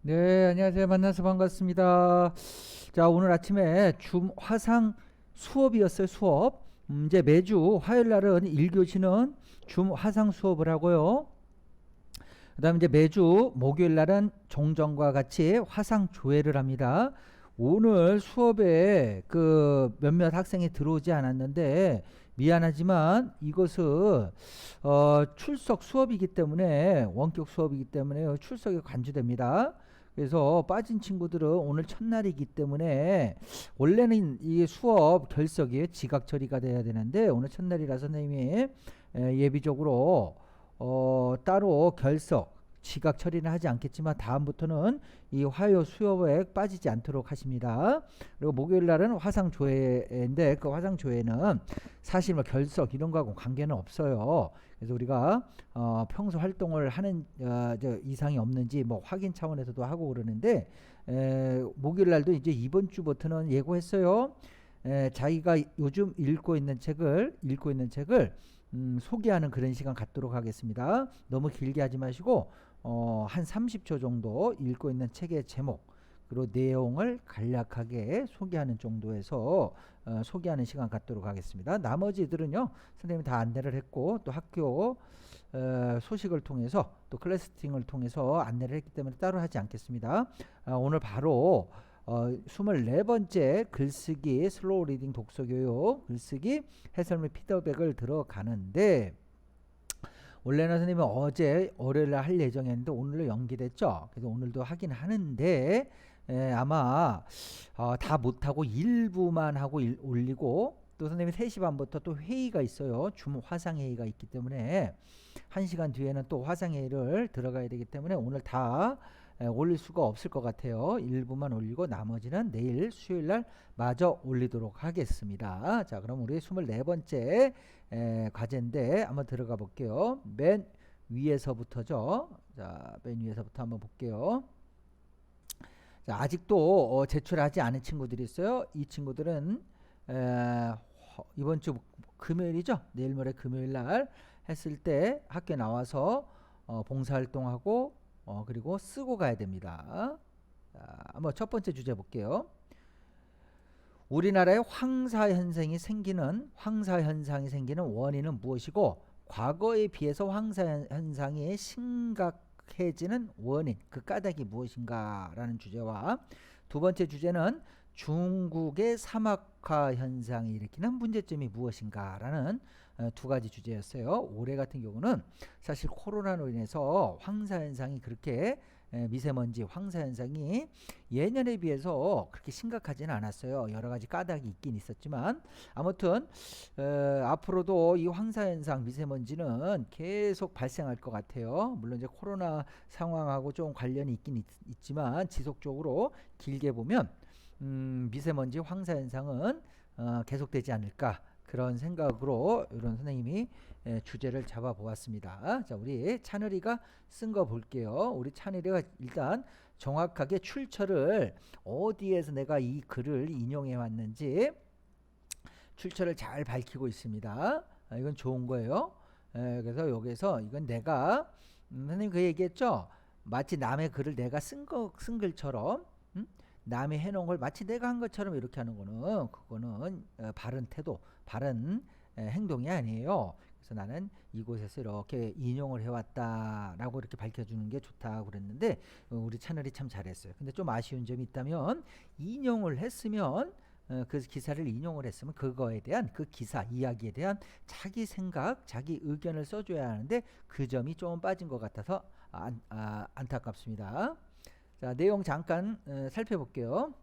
네, 안녕하세요. 만나서 반갑습니다. 자, 오늘 아침에 화상 수업이었어요, 수업. 이제 매주 화요일 날은 1교시는 화상 수업을 하고요. 그다음에 이제 매주 목요일 날은 종전과 같이 화상 조회를 합니다. 오늘 수업에 그 몇몇 학생이 들어오지 않았는데 미안하지만 이것은 출석 수업이기 때문에 원격 수업이기 때문에 출석이 관주됩니다. 그래서 빠진 친구들은 오늘 첫날이기 때문에 원래는 이 수업 결석이 지각 처리가 돼야 되는데 오늘 첫날이라 선생님이 예비적으로 따로 결석 지각 처리는 하지 않겠지만 다음부터는 이 화요 수업에 빠지지 않도록 하십니다. 그리고 목요일 날은 화상 조회인데 그 화상 조회는 사실 뭐 결석 이런 거하고 관계는 없어요. 그래서 우리가 평소 활동을 하는 이상이 없는지 뭐 확인 차원에서도 하고 그러는데 목요일 날도 이제 이번 주부터는 예고했어요. 자기가 요즘 읽고 있는 책을 소개하는 그런 시간 갖도록 하겠습니다. 너무 길게 하지 마시고 한 30초 정도 읽고 있는 책의 제목 그리고 내용을 간략하게 소개하는 정도에서 소개하는 시간 갖도록 하겠습니다. 나머지들은요 선생님이 다 안내를 했고 또 학교 소식을 통해서 또 클래스팅을 통해서 안내를 했기 때문에 따로 하지 않겠습니다. 오늘 바로 24번째 글쓰기 슬로우 리딩 독서 교육 글쓰기 해설 및 피드백을 들어가는데 원래는 선생님이 어제 월요일날 할 예정이었는데 오늘로 연기됐죠. 그래서 오늘도 하긴 하는데 아마 다 못하고 일부만 하고 올리고 또 선생님이 3시 반부터 또 회의가 있어요. 줌 화상회의가 있기 때문에 1시간 뒤에는 또 화상회의를 들어가야 되기 때문에 오늘 다 올릴 수가 없을 것 같아요. 일부만 올리고 나머지는 내일 수요일날 마저 올리도록 하겠습니다. 자, 그럼 우리 24번째 과제인데 한번 들어가 볼게요. 맨 위에서부터죠. 자, 맨 위에서부터 한번 볼게요. 자, 아직도 제출하지 않은 친구들이 있어요. 이 친구들은 이번 주 금요일이죠. 내일 모레 금요일 날 했을 때 학교에 나와서 봉사활동하고 그리고 쓰고 가야 됩니다. 자, 한번 첫 번째 주제 볼게요. 우리나라에 황사 현상이 생기는 원인은 무엇이고 과거에 비해서 황사 현상이 심각해지는 원인, 그 까닭이 무엇인가라는 주제와 두 번째 주제는 중국의 사막화 현상이 일으키는 문제점이 무엇인가라는 두 가지 주제였어요. 올해 같은 경우는 사실 코로나로 인해서 황사 현상이 그렇게 미세먼지 황사 현상이 예년에 비해서 그렇게 심각하지는 않았어요. 여러 가지 까닭이 있긴 있었지만 아무튼 앞으로도 이 황사 현상 미세먼지는 계속 발생할 것 같아요. 물론 이제 코로나 상황하고 좀 관련이 있긴 있지만 지속적으로 길게 보면 미세먼지 황사 현상은 계속되지 않을까 그런 생각으로 이런 선생님이 주제를 잡아 보았습니다. 자, 우리 찬열이가 쓴 거 볼게요. 우리 찬열이가 일단 정확하게 출처를 어디에서 내가 이 글을 인용해 왔는지 출처를 잘 밝히고 있습니다. 이건 좋은 거예요. 그래서 여기서 이건 내가 선생님 그 얘기했죠. 마치 남의 글을 내가 쓴 글처럼 남이 해놓은 걸 마치 내가 한 것처럼 이렇게 하는 거는 그거는 바른 태도, 바른 행동이 아니에요. 그래서 나는 이곳에서 이렇게 인용을 해왔다라고 이렇게 밝혀주는 게 좋다고 그랬는데 우리 채널이 참 잘했어요. 근데 좀 아쉬운 점이 있다면 인용을 했으면 그 기사를 인용을 했으면 그거에 대한 그 기사 이야기에 대한 자기 생각 자기 의견을 써줘야 하는데 그 점이 좀 빠진 것 같아서 안타깝습니다. 자, 내용 잠깐 살펴볼게요.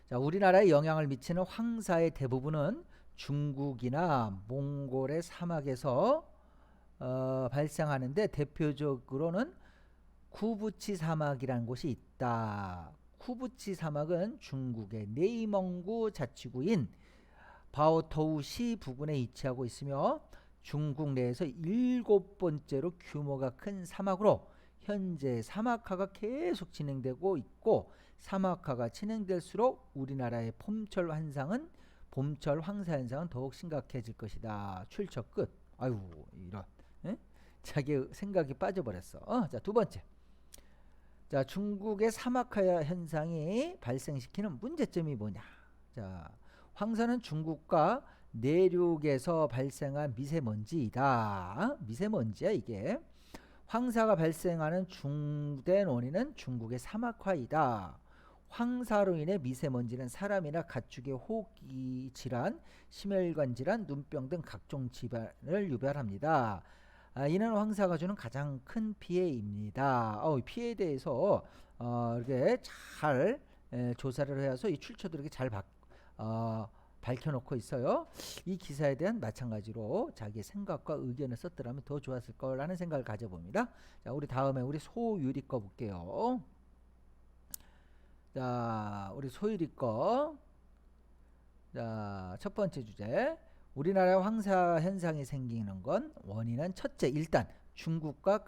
자, 우리나라에 영향을 미치는 황사의 대부분은 중국이나 몽골의 사막에서 발생하는데 대표적으로는 쿠부치 사막이라는 곳이 있다. 쿠부치 사막은 중국의 내이멍구 자치구인 바오토우시 부근에 위치하고 있으며 중국 내에서 7번째로 규모가 큰 사막으로 현재 사막화가 계속 진행되고 있고 사막화가 진행될수록 우리나라의 봄철 황사 현상은 더욱 심각해질 것이다. 출처 끝. 아유 이런 자기 생각이 빠져버렸어. 자, 두 번째. 자, 중국의 사막화 현상이 발생시키는 문제점이 뭐냐? 자, 황사는 중국과 내륙에서 발생한 미세먼지이다. 미세먼지야 이게. 황사가 발생하는 중된 원인은 중국의 사막화이다. 황사로 인해 미세먼지는 사람이나 가축의 호흡기 질환, 심혈관 질환, 눈병 등 각종 질환을 유발합니다. 이는 황사가 주는 가장 큰 피해입니다. 피해에 대해서 이렇게 잘 조사를 해서 이 출처도 이렇게 잘 밝혀놓고 있어요. 이 기사에 대한 마찬가지로 자기의 생각과 의견을 썼더라면 더 좋았을 거라는 생각을 가져봅니다. 자, 우리 다음에 우리 소유리 거 볼게요. 자, 우리 소유리 거. 자, 첫 번째 주제. 우리나라 황사 현상이 생기는 건 원인은 첫째, 일단 중국과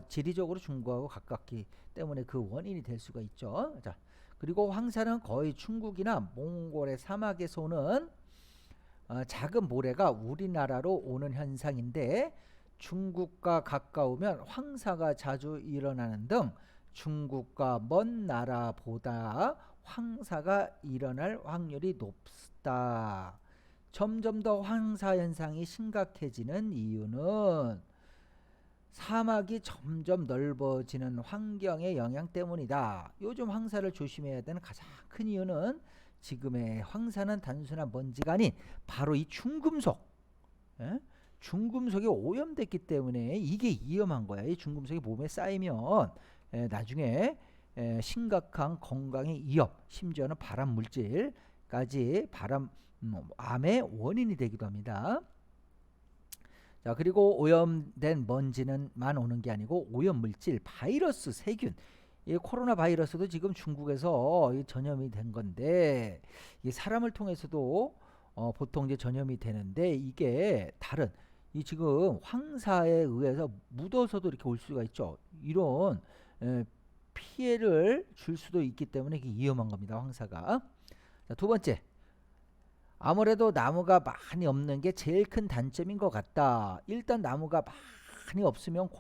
지리적으로 중국하고 가깝기 때문에 그 원인이 될 수가 있죠. 자, 그리고 황사는 거의 중국이나 몽골의 사막에서 오는 작은 모래가 우리나라로 오는 현상인데, 중국과 가까우면 황사가 자주 일어나는 등 중국과 먼 나라보다 황사가 일어날 확률이 높다. 점점 더 황사 현상이 심각해지는 이유는 사막이 점점 넓어지는 환경의 영향 때문이다. 요즘 황사를 조심해야 되는 가장 큰 이유는 지금의 황사는 단순한 먼지가 아닌 바로 이 중금속, 중금속이 오염됐기 때문에 이게 위험한 거야. 이 중금속이 몸에 쌓이면 나중에 심각한 건강의 위협, 심지어는 발암 물질까지 암의 원인이 되기도 합니다. 자, 그리고 오염된 먼지는만 오는 게 아니고 오염물질, 바이러스, 세균, 이 코로나 바이러스도 지금 중국에서 전염이 된 건데, 이 사람을 통해서도 보통 이제 전염이 되는데, 이게 다른 이 지금 황사에 의해서 묻어서도 이렇게 올 수가 있죠. 이런 피해를 줄 수도 있기 때문에 이게 위험한 겁니다, 황사가. 자, 두 번째. 아무래도 나무가 많이 없는 게 제일 큰 단점인 것 같다. 일단 나무가 많이 없으면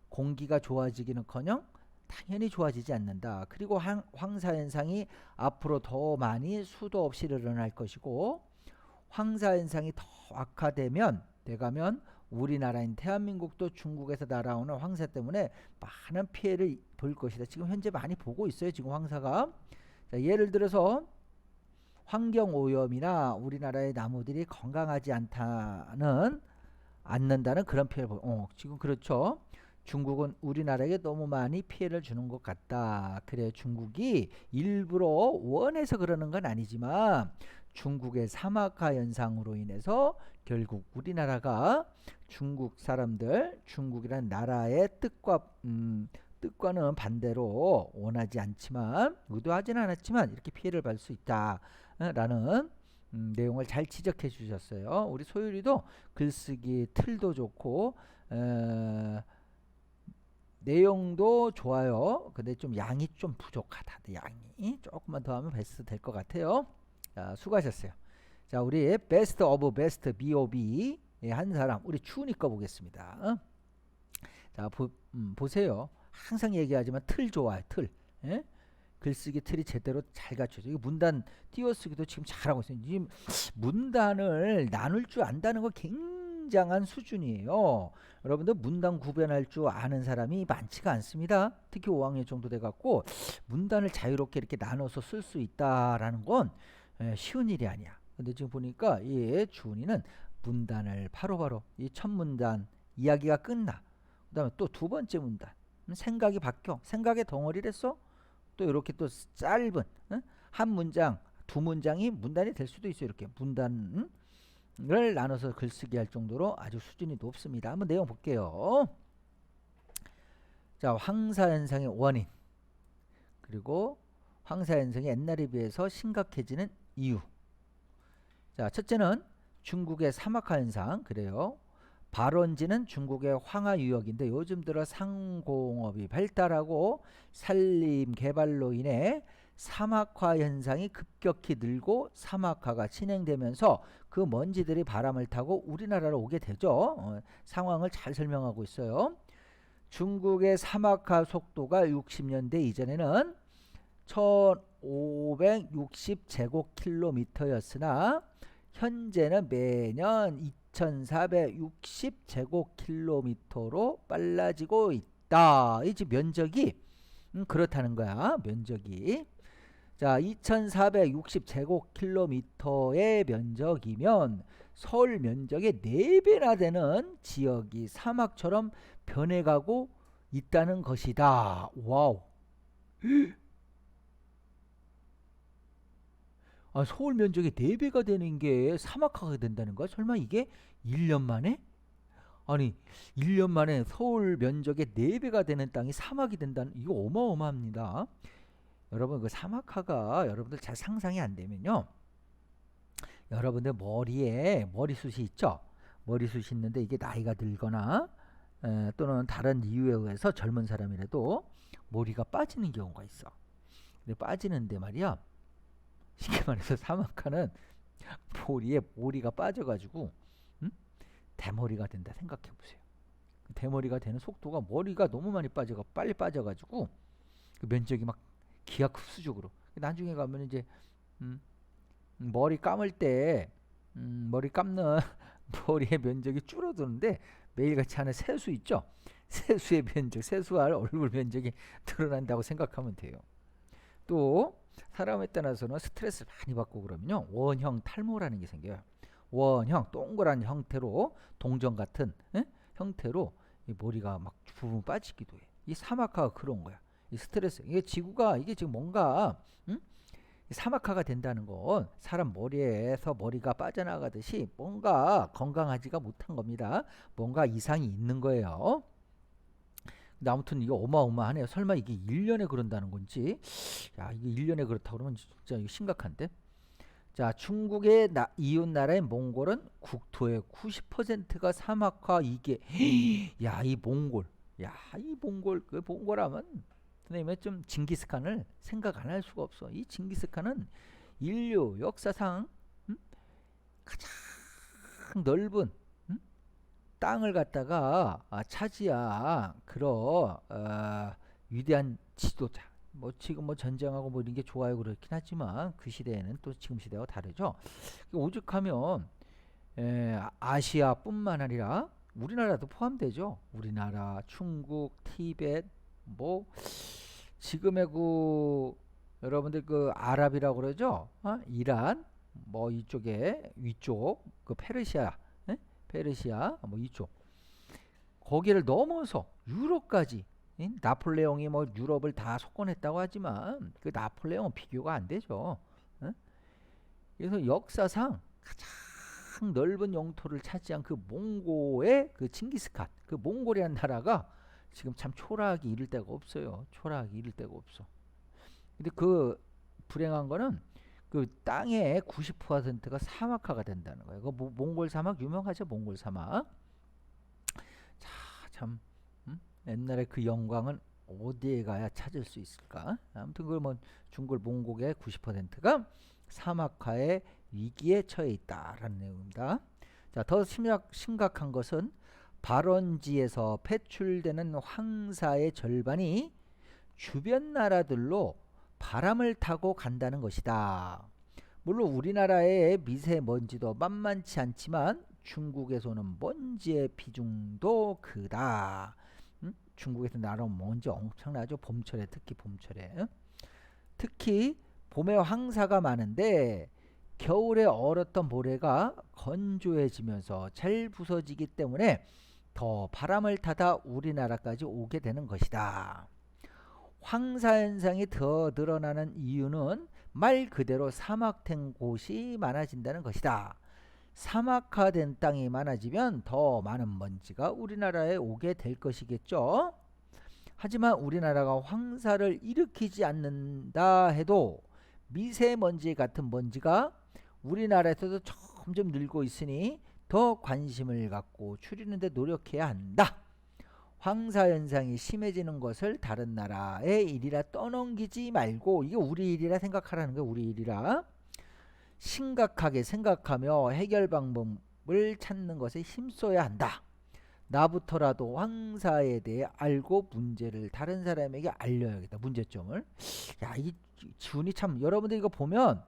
공기가 좋아지기는커녕 당연히 좋아지지 않는다. 그리고 황사 현상이 앞으로 더 많이 수도 없이 일어날 것이고, 황사 현상이 더 악화되면 우리나라인 대한민국도 중국에서 날아오는 황사 때문에 많은 피해를 볼 것이다. 지금 현재 많이 보고 있어요, 지금 황사가. 자, 예를 들어서 환경오염이나 우리나라의 나무들이 건강하지 않는다는 그런 피해를 지금 그렇죠. 중국은 우리나라에게 너무 많이 피해를 주는 것 같다. 그래, 중국이 일부러 원해서 그러는 건 아니지만 중국의 사막화 현상으로 인해서 결국 우리나라가 중국이라는 나라의 뜻과는 반대로 원하지 않지만, 의도하지는 않았지만 이렇게 피해를 받을 수 있다라는 내용을 잘 지적해 주셨어요. 우리 소율이도 글쓰기 틀도 좋고 내용도 좋아요. 근데 좀 양이 좀 부족하다. 양이 조금만 더 하면 베스트 될 것 같아요. 자, 수고하셨어요. 자, 우리 베스트 오브 베스트 BOB 한 사람, 우리 추운이 거 보겠습니다. 자, 보세요. 항상 얘기하지만 틀 좋아요. 틀. 글쓰기 틀이 제대로 잘 갖춰져. 이거 문단 띄어쓰기도 지금 잘하고 있어요. 지금 문단을 나눌 줄 안다는 거 굉장한 수준이에요. 여러분들 문단 구별할 줄 아는 사람이 많지가 않습니다. 특히 5학년 정도 돼갖고 문단을 자유롭게 이렇게 나눠서 쓸 수 있다라는 건 쉬운 일이 아니야. 근데 지금 보니까 이 주은이는 문단을 바로바로 이 첫 문단 이야기가 끝나. 그 다음에 또 두 번째 문단 생각이 바뀌어. 생각의 덩어리를 했어. 또 이렇게 또 짧은 한 문장, 두 문장이 문단이 될 수도 있어요. 이렇게 문단을 나눠서 글쓰기 할 정도로 아주 수준이 높습니다. 한번 내용 볼게요. 자, 황사현상의 원인, 그리고 황사현상이 옛날에 비해서 심각해지는 이유. 자, 첫째는 중국의 사막화 현상. 그래요. 발원지는 중국의 황하유역인데 요즘 들어 상공업이 발달하고 산림 개발로 인해 사막화 현상이 급격히 늘고 사막화가 진행되면서 그 먼지들이 바람을 타고 우리나라로 오게 되죠. 상황을 잘 설명하고 있어요. 중국의 사막화 속도가 60년대 이전에는 1560제곱킬로미터였으나 현재는 매년 2460제곱킬로미터로 빨라지고 있다. 이 지금 면적이 그렇다는 거야. 면적이. 자, 2460제곱킬로미터의 면적이면 서울 면적의 4배나 되는 지역이 사막처럼 변해가고 있다는 것이다. 와우. 아, 서울 면적의 4배가 되는 게 사막화가 된다는 거야? 설마 이게 1년 만에? 아니, 1년 만에 서울 면적의 4배가 되는 땅이 사막이 된다는, 이거 어마어마합니다. 여러분, 그 사막화가 여러분들 잘 상상이 안 되면요, 여러분들 머리에 머리숱이 있죠? 머리숱이 있는데 이게 나이가 들거나 또는 다른 이유에 의해서 젊은 사람이라도 머리가 빠지는 경우가 있어. 근데 빠지는데 말이야, 쉽게 말해서 사막화는 머리가 빠져가지고 대머리가 된다 생각해 보세요. 대머리가 되는 속도가, 머리가 너무 많이 빨리 빠져가지고 그 면적이 막 기하급수적으로, 나중에 가면 이제 머리 감을 때 머리 감는 머리의 면적이 줄어드는데, 매일같이 하는 세수 있죠? 세수의 면적, 세수할 얼굴 면적이 늘어난다고 생각하면 돼요. 또 사람에 따라서는 스트레스를 많이 받고 그러면요, 원형 탈모라는 게 생겨요. 원형 동그란 형태로, 동전 같은 형태로 이 머리가 막 부분 빠지기도 해. 이 사막화가 그런 거야. 이 스트레스, 이게 지구가, 이게 지금 뭔가 사막화가 된다는 건 사람 머리에서 머리가 빠져나가듯이 뭔가 건강하지가 못한 겁니다. 뭔가 이상이 있는 거예요. 근데 아무튼 이거 어마어마하네요. 설마 이게 1년에 그런다는 건지. 야, 이게 1년에 그렇다고 그러면 진짜 이거 심각한데. 자, 중국의 이웃 나라인 몽골은 국토의 90%가 사막화. 이게 야, 이 몽골. 야, 이 몽골, 그 몽골하면 선생님의 좀 징기스칸을 생각 안 할 수가 없어. 이 징기스칸은 인류 역사상 가장 넓은 땅을 갖다가 차지한 그런 위대한 지도자. 뭐 지금 뭐 전쟁하고 뭐 이런 게 좋아요 그렇긴 하지만 그 시대에는 또 지금 시대와 다르죠. 오죽하면 아시아뿐만 아니라 우리나라도 포함되죠. 우리나라, 중국, 티벳, 뭐 지금의 그 여러분들 그 아랍이라고 그러죠. 이란, 뭐 이쪽에 위쪽 그 페르시아, 페르시아 뭐 이쪽, 거기를 넘어서 유럽까지. 나폴레옹이 뭐 유럽을 다 석권했다고 하지만 그 나폴레옹은 비교가 안 되죠. 그래서 역사상 가장 넓은 영토를 차지한 그 몽고의 그 칭기스칸, 그 몽골이라는 나라가 지금 참 초라하기 이를 데가 없어요. 초라하기 이를 데가 없어. 근데 그 불행한 거는 그 땅의 90%가 사막화가 된다는 거예요. 그 몽골 사막 유명하죠, 몽골 사막. 자, 참 옛날에 그 영광은 어디에 가야 찾을 수 있을까? 아무튼 그 뭐 중국 몽골의 90%가 사막화의 위기에 처해 있다라는 내용입니다. 자, 더 심각한 것은 발원지에서 배출되는 황사의 절반이 주변 나라들로 바람을 타고 간다는 것이다. 물론 우리나라의 미세먼지도 만만치 않지만 중국에서는 먼지의 비중도 크다. 중국에서 날아온 먼지 엄청나죠. 봄철에, 특히 봄철에. 특히 봄에 황사가 많은데 겨울에 얼었던 모래가 건조해지면서 잘 부서지기 때문에 더 바람을 타다 우리나라까지 오게 되는 것이다. 황사 현상이 더 늘어나는 이유는 말 그대로 사막된 곳이 많아진다는 것이다. 사막화된 땅이 많아지면 더 많은 먼지가 우리나라에 오게 될 것이겠죠. 하지만 우리나라가 황사를 일으키지 않는다 해도 미세먼지 같은 먼지가 우리나라에서도 점점 늘고 있으니 더 관심을 갖고 줄이는 데 노력해야 한다. 황사 현상이 심해지는 것을 다른 나라의 일이라 떠넘기지 말고, 이게 우리 일이라 생각하라는 거야. 우리 일이라 심각하게 생각하며 해결 방법을 찾는 것에 힘써야 한다. 나부터라도 황사에 대해 알고 문제를 다른 사람에게 알려야겠다. 문제점을. 야, 이 주은이 참 여러분들 이거 보면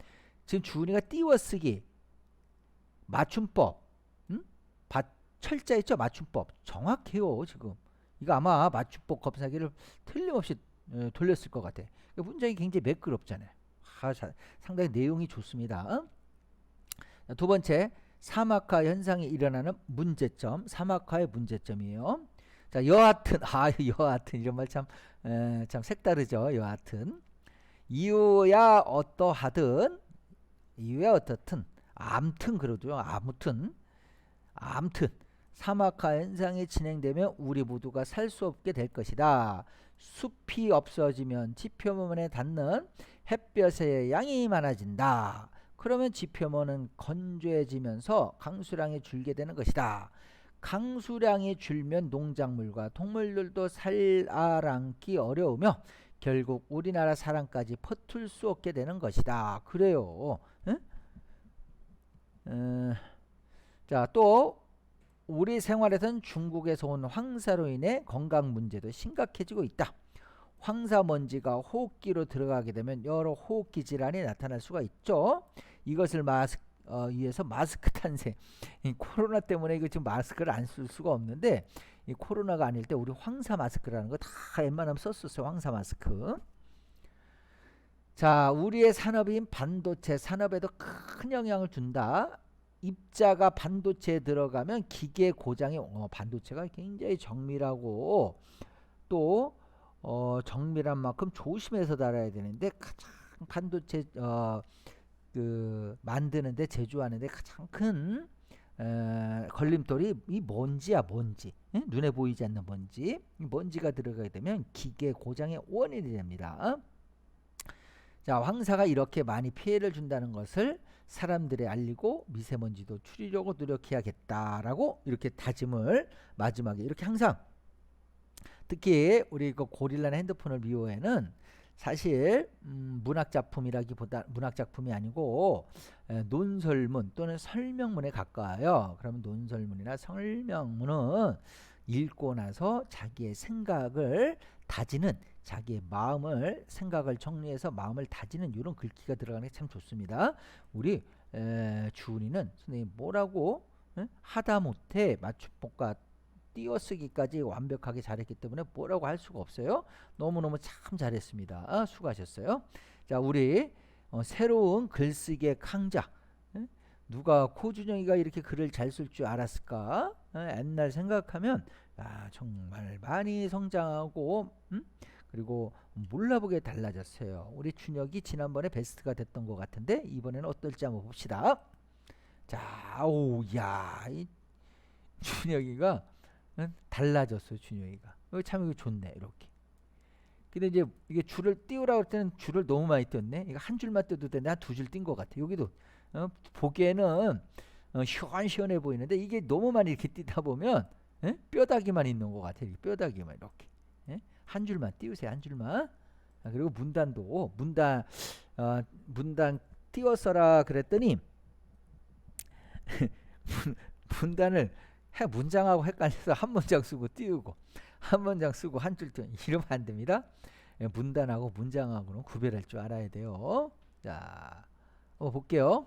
지금 주은이가 띄어쓰기, 맞춤법, 응? 철자 있죠? 맞춤법 정확해요. 지금 이거 아마 맞춤법 검사기를 틀림없이 돌렸을 것 같아. 문장이 굉장히 매끄럽잖아요. 상당히 내용이 좋습니다. 자, 두 번째, 사막화 현상이 일어나는 문제점. 사막화의 문제점이에요. 자, 여하튼 여하튼 이런 말 참 색다르죠. 여하튼 이유야 어떠하든, 이유야 어떻든, 암튼 그러죠. 아무튼 사막화 현상이 진행되면 우리 모두가 살 수 없게 될 것이다. 숲이 없어지면 지표면에 닿는 햇볕의 양이 많아진다. 그러면 지표면은 건조해지면서 강수량이 줄게 되는 것이다. 강수량이 줄면 농작물과 동물들도 살아남기 어려우며 결국 우리나라 사람까지 퍼툴 수 없게 되는 것이다. 그래요. 자, 또 우리 생활에서는 중국에서 온 황사로 인해 건강 문제도 심각해지고 있다. 황사 먼지가 호흡기로 들어가게 되면 여러 호흡기 질환이 나타날 수가 있죠. 이것을 위해서 마스크 탄생. 이 코로나 때문에 이거 지금 마스크를 안 쓸 수가 없는데, 이 코로나가 아닐 때 우리 황사 마스크라는 거 다 웬만하면 썼었어요. 황사 마스크. 자, 우리의 산업인 반도체 산업에도 큰 영향을 준다. 입자가 반도체에 들어가면 기계 고장이 반도체가 굉장히 정밀하고 또 정밀한 만큼 조심해서 달아야 되는데, 가장 반도체 만드는데 제조하는데 가장 큰 걸림돌이 이 먼지야. 먼지. 눈에 보이지 않는 먼지. 이 먼지가 들어가게 되면 기계 고장의 원인이 됩니다. 자, 황사가 이렇게 많이 피해를 준다는 것을 사람들에 알리고 미세먼지도 줄이려고 노력해야겠다라고 이렇게 다짐을 마지막에 이렇게 항상, 특히 우리 그 고릴라나 핸드폰을 미워해는 사실 문학작품이라기보다 문학작품이 아니고 논설문 또는 설명문에 가까워요. 그러면 논설문이나 설명문은 읽고 나서 자기의 생각을 다지는, 자기의 마음을, 생각을 정리해서 마음을 다지는 이런 글귀가 들어가는 게 참 좋습니다. 우리 주은이는 선생님 뭐라고 하다못해 맞춤법과 띄어쓰기까지 완벽하게 잘했기 때문에 뭐라고 할 수가 없어요. 너무너무 참 잘했습니다. 수고하셨어요. 자, 우리 새로운 글쓰기의 강자, 누가 고준영이가 이렇게 글을 잘 쓸 줄 알았을까? 옛날 생각하면 정말 많이 성장하고 그리고 몰라보게 달라졌어요. 우리 준혁이 지난번에 베스트가 됐던 것 같은데 이번에는 어떨지 한번 봅시다. 자, 오야, 이 준혁이가 달라졌어요. 준혁이가 참 이거 좋네. 이렇게. 근데 이제 이게 줄을 띄우라고 할 때는 줄을 너무 많이 띄웠네. 이거 한 줄만 띄워도 되는데 한 두 줄 띈 것 같아. 여기도 보기에는 시원시원해 보이는데 이게 너무 많이 이렇게 띄다 보면 뼈다귀만 있는 것 같아. 이렇게 뼈다귀만 이렇게. 한 줄만 띄우세요. 한 줄만. 그리고 문단도 문단 띄웠어라 그랬더니 문단을 문장하고 헷갈려서 한 문장 쓰고 띄우고 한 문장 쓰고 한 줄 띄우고 이러면 안 됩니다. 문단하고 문장하고는 구별할 줄 알아야 돼요. 자, 볼게요.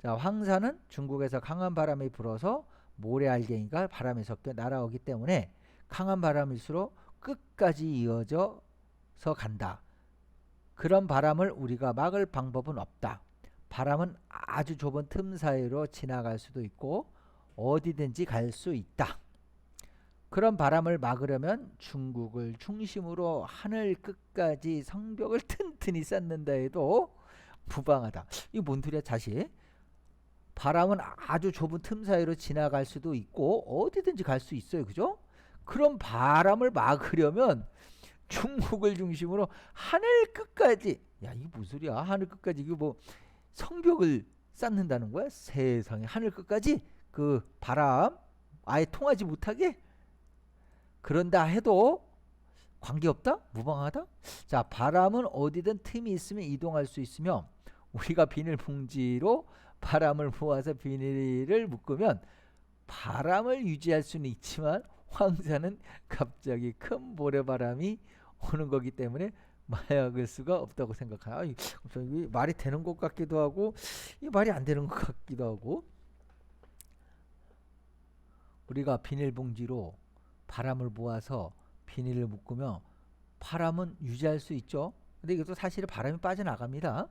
자, 황사는 중국에서 강한 바람이 불어서 모래알갱이가 바람에 섞여 날아오기 때문에 강한 바람일수록 끝까지 이어져서 간다. 그런 바람을 우리가 막을 방법은 없다. 바람은 아주 좁은 틈 사이로 지나갈 수도 있고 어디든지 갈 수 있다. 그런 바람을 막으려면 중국을 중심으로 하늘 끝까지 성벽을 튼튼히 쌓는다 해도 무방하다. 이거 뭔 소리야? 다시. 바람은 아주 좁은 틈 사이로 지나갈 수도 있고 어디든지 갈 수 있어요. 그죠? 그런 바람을 막으려면 중국을 중심으로 하늘 끝까지, 야, 이게 무슨 소리야? 하늘 끝까지 이거 뭐 성벽을 쌓는다는 거야? 세상에, 하늘 끝까지 그 바람 아예 통하지 못하게? 그런다 해도 관계없다? 무방하다? 자, 바람은 어디든 틈이 있으면 이동할 수 있으며 우리가 비닐봉지로 바람을 모아서 비닐을 묶으면 바람을 유지할 수는 있지만 황사는 갑자기 큰 모래바람이 오는 거기 때문에 막을 수가 없다고 생각하나. 이 말이 되는 것 같기도 하고 이 말이 안 되는 것 같기도 하고. 우리가 비닐봉지로 바람을 모아서 비닐을 묶으면 바람은 유지할 수 있죠. 근데 이것도 사실은 바람이 빠져나갑니다.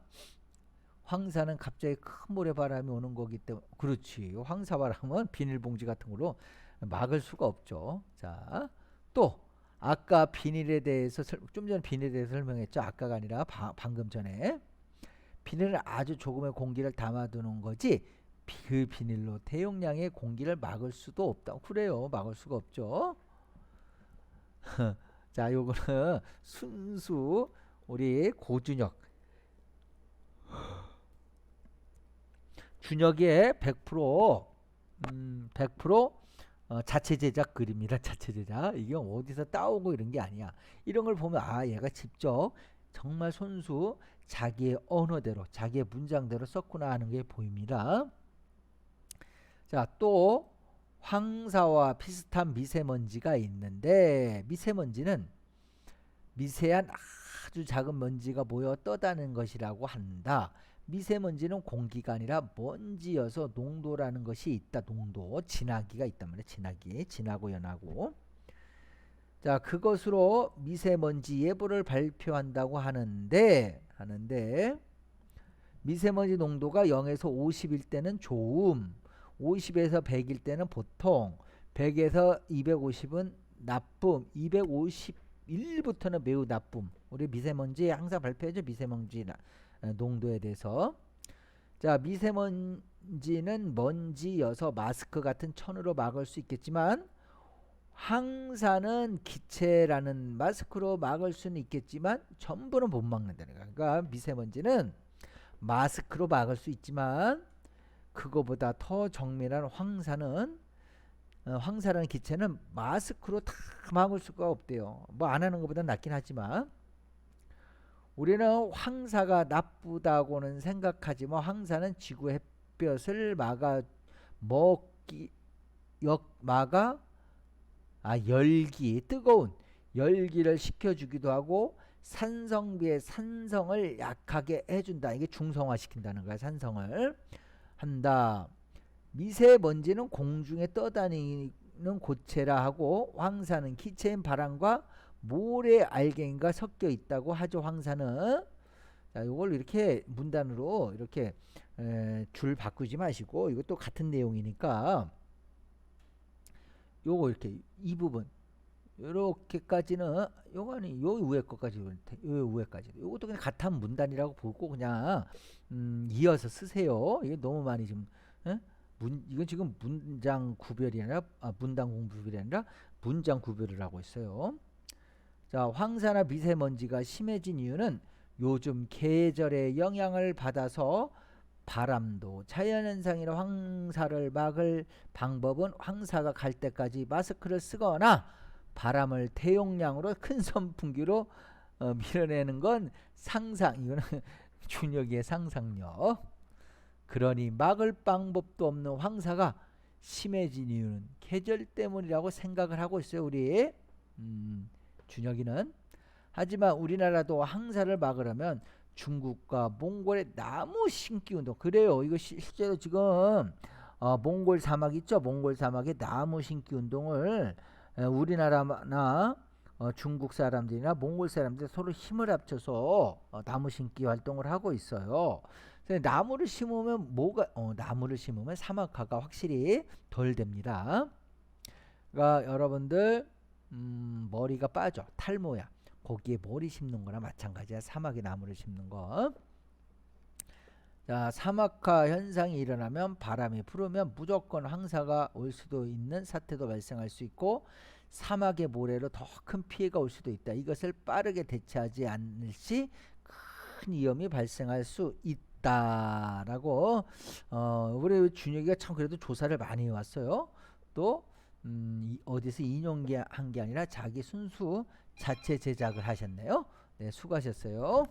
황사는 갑자기 큰 모래바람이 오는 거기 때문에. 그렇지. 황사바람은 비닐봉지 같은 걸로 막을 수가 없죠. 자, 또 아까 비닐에 대해서 좀 전에 비닐에 대해서 설명했죠. 아까가 아니라 방금 전에. 비닐은 아주 조금의 공기를 담아두는 거지 그 비닐로 대용량의 공기를 막을 수도 없다. 그래요. 막을 수가 없죠. 자, 요거는 순수 우리 고준혁 준혁의 100% 자체 제작 글입니다. 자체 제작. 이게 어디서 따오고 이런 게 아니야. 이런 걸 보면 아, 얘가 직접 정말 손수 자기의 언어대로 자기의 문장대로 썼구나 하는 게 보입니다. 자, 또 황사와 비슷한 미세먼지가 있는데 미세먼지는 미세한 아주 작은 먼지가 모여 떠다니는 것이라고 한다. 미세먼지는 공기가 아니라 먼지여서 농도라는 것이 있다. 농도, 진하기가 있단 말이야. 진하기, 진하고 연하고. 자, 그것으로 미세먼지 예보를 발표한다고 하는데 미세먼지 농도가 0에서 50일 때는 좋음, 50에서 100일 때는 보통, 100에서 250은 나쁨, 251부터는 매우 나쁨. 우리 미세먼지 항상 발표하죠. 미세먼지 농도에 대해서. 자, 미세먼지는 먼지여서 마스크 같은 천으로 막을 수 있겠지만 황사는 기체라는 마스크로 막을 수는 있겠지만 전부는 못 막는다는 거야. 그러니까 미세먼지는 마스크로 막을 수 있지만 그거보다 더 정밀한 황사는 황사라는 기체는 마스크로 다 막을 수가 없대요. 뭐 안 하는 것보다 낫긴 하지만 우리는 황사가 나쁘다고는 생각하지만 황사는 지구 햇볕을 열기, 뜨거운 열기를 식혀주기도 하고 산성비의 산성을 약하게 해준다. 이게 중성화시킨다는 거야. 산성을 한다. 미세먼지는 공중에 떠다니는 고체라 하고 황사는 기체인 바람과 모래 알갱이가 섞여 있다고 하죠. 황사는. 자, 이걸 이렇게 문단으로 이렇게 줄 바꾸지 마시고 이것도 같은 내용이니까 요거 이렇게 이 부분 요렇게까지는 요거 아니 요 위에 거까지 요 위에까지 요것도 그냥 같은 문단이라고 보고 그냥 이어서 쓰세요. 이게 너무 많이 지금 이건 지금 문장 구별이 아니라 문단 구별이 아니라 문장 구별을 하고 있어요. 자, 황사나 미세먼지가 심해진 이유는 요즘 계절의 영향을 받아서 바람도 자연현상이나 황사를 막을 방법은 황사가 갈 때까지 마스크를 쓰거나 바람을 대용량으로 큰 선풍기로 밀어내는 건 상상. 이거는 준혁이의 상상력. 그러니 막을 방법도 없는 황사가 심해진 이유는 계절 때문이라고 생각을 하고 있어요. 우리 준혁이는. 하지만 우리나라도 황사를 막으려면 중국과 몽골의 나무 심기 운동. 그래요. 이거 실제로 지금 몽골 사막 있죠. 몽골 사막의 나무 심기 운동을 우리나라나 중국 사람들이나 몽골 사람들이 서로 힘을 합쳐서 나무 심기 활동을 하고 있어요. 나무를 심으면 나무를 심으면 사막화가 확실히 덜 됩니다. 그러니까 여러분들 머리가 빠져 탈모야. 거기에 머리 심는 거나 마찬가지야. 사막에 나무를 심는 거. 자, 사막화 현상이 일어나면 바람이 불으면 무조건 황사가 올 수도 있는 사태도 발생할 수 있고 사막의 모래로 더 큰 피해가 올 수도 있다. 이것을 빠르게 대처하지 않을 시 큰 위험이 발생할 수 있다라고 우리 준혁이가 참 그래도 조사를 많이 해왔어요. 또 어디서 인용한 게 아니라 자기 순수 자체 제작을 하셨네요. 네, 수고하셨어요.